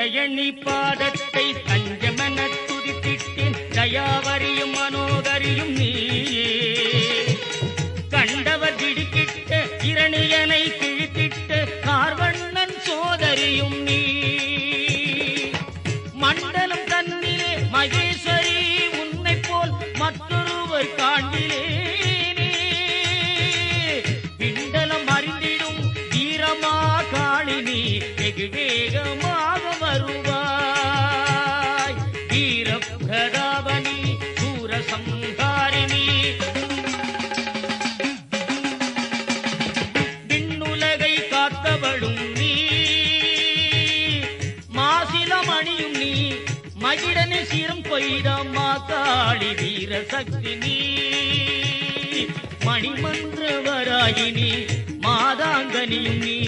தயணி பாதத்தை தஞ்சமென துதித்திட்டேன் தயாவரியும் மனோகரியும் நீயே கண்டவர் திடுக்கிட்ட இரணியனை கிழித்திட்ட கார்வண்ணன் சோதரியும் நீ மண்டலம் தன்னிலே மகேஸ்வரி உன்னை போல் மற்றொருவர் காண்பிலேனே விண்டலம் அறிந்திடும் வீரமா காளினி வெகு வேகமாக வருவாய் வீர பிரதாபனி சூரசம்ஹாரிணி விண்ணுலகை காத்தவளும் நீ மாசிலமணியும் நீ மகிழனை சீரம் கொய்தம்மா காளி வீர சக்தி நீ மணிமன்றவராயினி மாதாங்கனியும் நீ